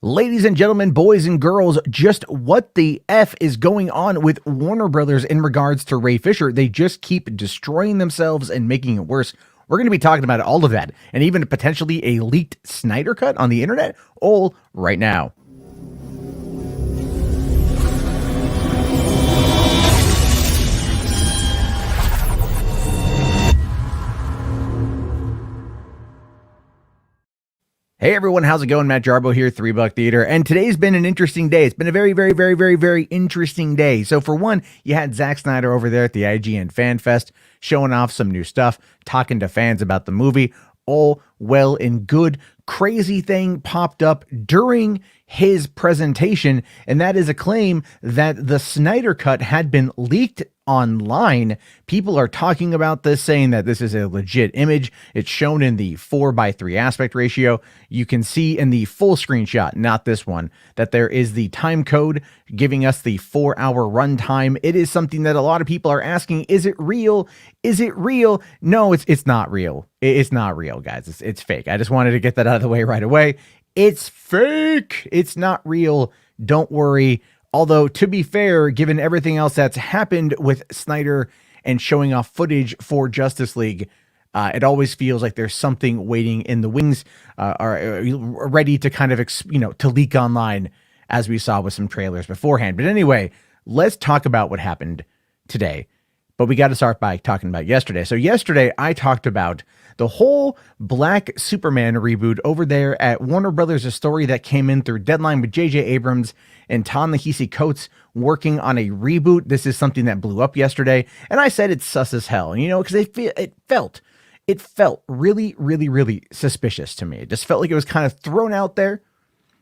Ladies and gentlemen, boys and girls, just what the F is going on with Warner Brothers in regards to Ray Fisher? They just keep destroying themselves and making it worse. We're going to be talking about all of that and even potentially a leaked Snyder cut on the internet all right now. Hey everyone, how's it going? Matt Jarbo here, $3 Theater, and today's been an interesting day. It's been a very interesting day. So for one, you had Zack Snyder over there at the IGN Fan Fest showing off some new stuff, talking to fans about the movie. All well and good. Crazy thing popped up during his presentation, and that is a claim that the Snyder Cut had been leaked online. People are talking about this, saying that this is a legit image. It's shown in the 4:3 aspect ratio. You can see in the full screenshot, not this one, that there is the time code giving us the 4-hour runtime. It is something that a lot of people are asking, is it real? Is it real? No, it's not real. It's not real, guys. It's fake. I just wanted to get that out of the way right away. It's fake. It's not real. Don't worry. Although, to be fair, given everything else that's happened with Snyder and showing off footage for Justice League, it always feels like there's something waiting in the wings, ready to kind of, to leak online, as we saw with some trailers beforehand. But anyway, let's talk about what happened today. But we got to start by talking about yesterday. So yesterday, I talked about the whole Black Superman reboot over there at Warner Brothers, a story that came in through Deadline with J.J. Abrams and Ta-Nehisi Coates working on a reboot. This is something that blew up yesterday. And I said it's sus as hell, because it felt really suspicious to me. It just felt like it was kind of thrown out there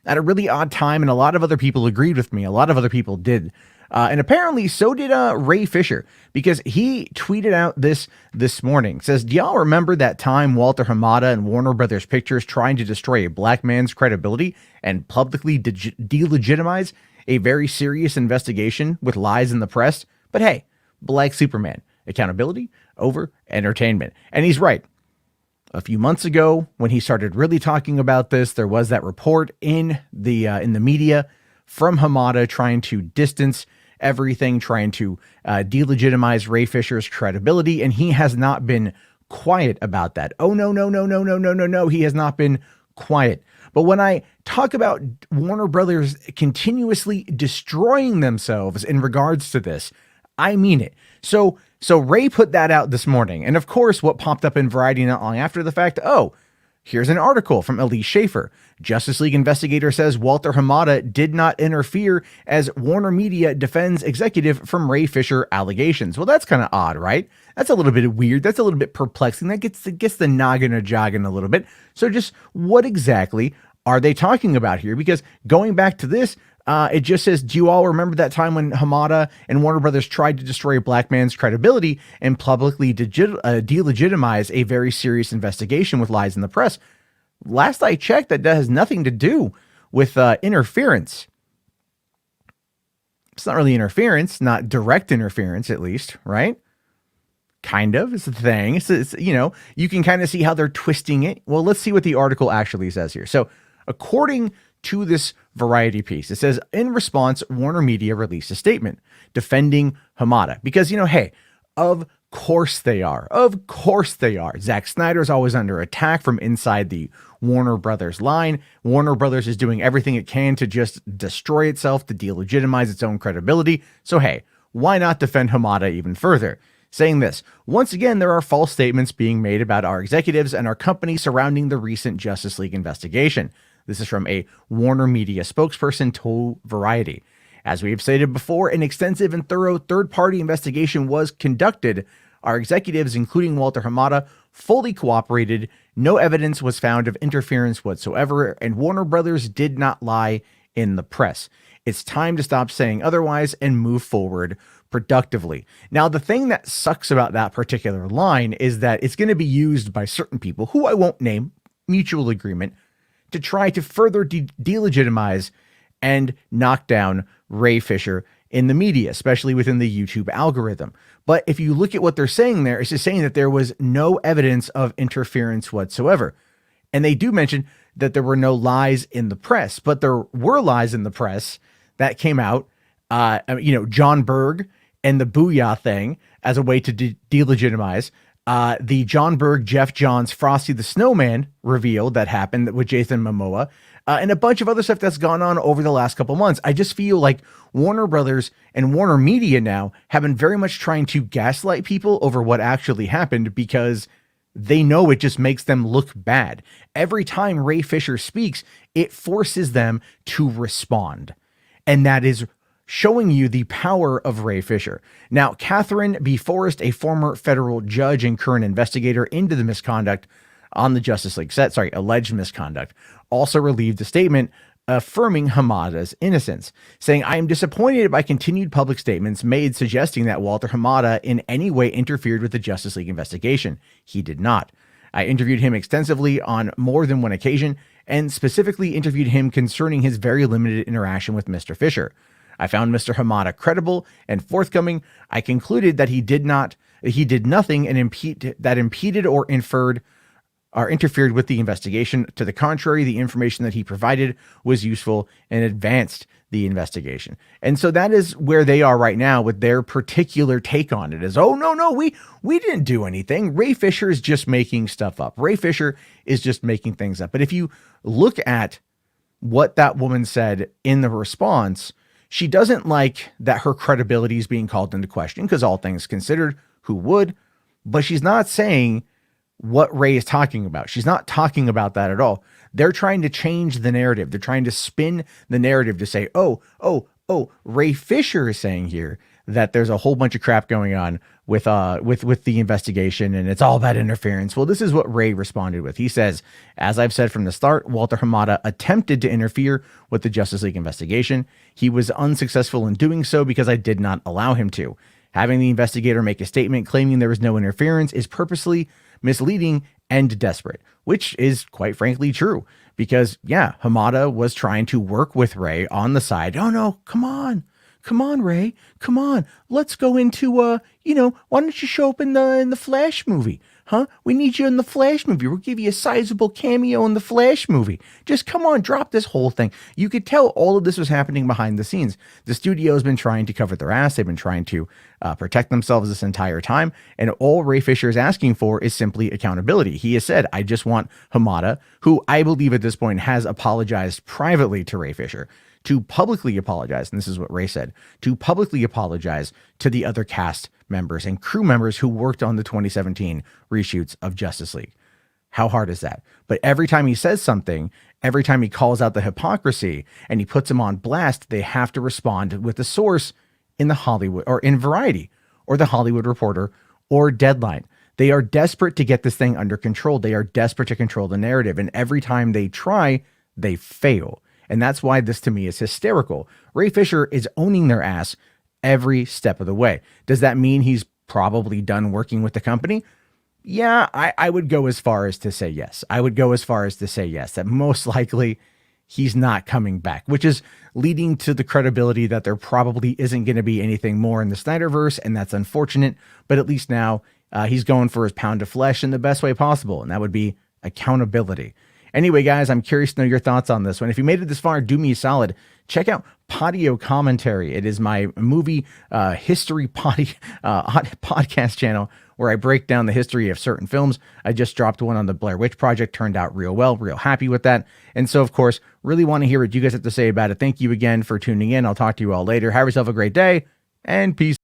at a really odd time. And a lot of other people agreed with me. A lot of other people did. And apparently so did Ray Fisher, because he tweeted out this morning. Says, do y'all remember that time Walter Hamada and Warner Brothers Pictures trying to destroy a black man's credibility and publicly delegitimize a very serious investigation with lies in the press? But hey, Black Superman, accountability over entertainment. And he's right. A few months ago, when he started really talking about this, there was that report in the media from Hamada trying to distance everything, trying to delegitimize Ray Fisher's credibility, and he has not been quiet about that. Oh, no, he has not been quiet. But when I talk about Warner Brothers continuously destroying themselves in regards to this, I mean it. So Ray put that out this morning, and of course, what popped up in Variety not long after the fact, here's an article from Elise Schaefer. Justice League investigator says Walter Hamada did not interfere as WarnerMedia defends executive from Ray Fisher allegations. Well, that's kind of odd, right? That's a little bit weird. That's a little bit perplexing. That gets the noggin a jogging a little bit. So just what exactly are they talking about here? Because going back to this, it just says, do you all remember that time when Hamada and Warner Brothers tried to destroy a black man's credibility and publicly delegitimize a very serious investigation with lies in the press? Last I checked, that has nothing to do with interference. It's not really interference, not direct interference, at least, right? Kind of. It's a thing. It's you can kind of see how they're twisting it. Well, let's see what the article actually says here. So, according to this Variety piece, it says, in response, WarnerMedia released a statement defending Hamada because, hey, of course they are. Of course they are. Zack Snyder is always under attack from inside the Warner Brothers line. Warner Brothers is doing everything it can to just destroy itself, to delegitimize its own credibility. So, hey, why not defend Hamada even further? Saying this, once again, there are false statements being made about our executives and our company surrounding the recent Justice League investigation. This is from a WarnerMedia spokesperson told Variety. As we have stated before, an extensive and thorough third-party investigation was conducted. Our executives, including Walter Hamada, fully cooperated. No evidence was found of interference whatsoever, and Warner Brothers did not lie in the press. It's time to stop saying otherwise and move forward productively. Now, the thing that sucks about that particular line is that it's going to be used by certain people, who I won't name, mutual agreement, to try to further delegitimize and knock down Ray Fisher in the media, especially within the YouTube algorithm. But if you look at what they're saying there, it's just saying that there was no evidence of interference whatsoever. And they do mention that there were no lies in the press, but there were lies in the press that came out. John Berg and the Booyah thing as a way to delegitimize the John Berg, Jeff Johns, Frosty the Snowman reveal that happened with Jason Momoa, and a bunch of other stuff that's gone on over the last couple months. I just feel like Warner Brothers and WarnerMedia now have been very much trying to gaslight people over what actually happened because they know it just makes them look bad. Every time Ray Fisher speaks, it forces them to respond. And that is showing you the power of Ray Fisher. Now, Catherine B. Forrest, a former federal judge and current investigator into the misconduct on the Justice League set, alleged misconduct, also relieved a statement affirming Hamada's innocence, saying, "I am disappointed by continued public statements made suggesting that Walter Hamada in any way interfered with the Justice League investigation. He did not. I interviewed him extensively on more than one occasion and specifically interviewed him concerning his very limited interaction with Mr. Fisher. I found Mr. Hamada credible and forthcoming. I concluded that he did nothing and impeded or interfered with the investigation. To the contrary, the information that he provided was useful and advanced the investigation." And so that is where they are right now with their particular take on it is, oh, no, we didn't do anything. Ray Fisher is just making stuff up. Ray Fisher is just making things up. But if you look at what that woman said in the response, she doesn't like that her credibility is being called into question because all things considered, who would? But she's not saying what Ray is talking about. She's not talking about that at all. They're trying to change the narrative. They're trying to spin the narrative to say, oh, Ray Fisher is saying here that there's a whole bunch of crap going on with the investigation and it's all about interference. Well, this is what Ray responded with. He says, "As I've said from the start, Walter Hamada attempted to interfere with the Justice League investigation. He was unsuccessful in doing so because I did not allow him to. Having the investigator make a statement claiming there was no interference is purposely misleading and desperate," which is quite frankly true because Hamada was trying to work with Ray on the side. Oh no, come on, Ray, come on. Let's go into, why don't you show up in the Flash movie? Huh? We need you in the Flash movie. We'll give you a sizable cameo in the Flash movie. Just come on, drop this whole thing. You could tell all of this was happening behind the scenes. The studio's been trying to cover their ass. They've been trying to protect themselves this entire time. And all Ray Fisher is asking for is simply accountability. He has said, I just want Hamada, who I believe at this point has apologized privately to Ray Fisher, to publicly apologize, and this is what Ray said, to publicly apologize to the other cast members and crew members who worked on the 2017 reshoots of Justice League. How hard is that? But every time he says something, every time he calls out the hypocrisy and he puts them on blast, they have to respond with a source in the Hollywood or in Variety or the Hollywood Reporter or Deadline. They are desperate to get this thing under control. They are desperate to control the narrative. And every time they try, they fail. And that's why this to me is hysterical. Ray Fisher is owning their ass every step of the way. Does that mean he's probably done working with the company? Yeah, I would go as far as to say yes. I would go as far as to say yes, that most likely he's not coming back, which is leading to the credibility that there probably isn't going to be anything more in the Snyderverse. And that's unfortunate. But at least now he's going for his pound of flesh in the best way possible. And that would be accountability. Anyway, guys, I'm curious to know your thoughts on this one. If you made it this far, do me a solid. Check out PODIO Commentary. It is my movie history podcast channel where I break down the history of certain films. I just dropped one on the Blair Witch Project. Turned out real well. Real happy with that. And so, of course, really want to hear what you guys have to say about it. Thank you again for tuning in. I'll talk to you all later. Have yourself a great day and peace.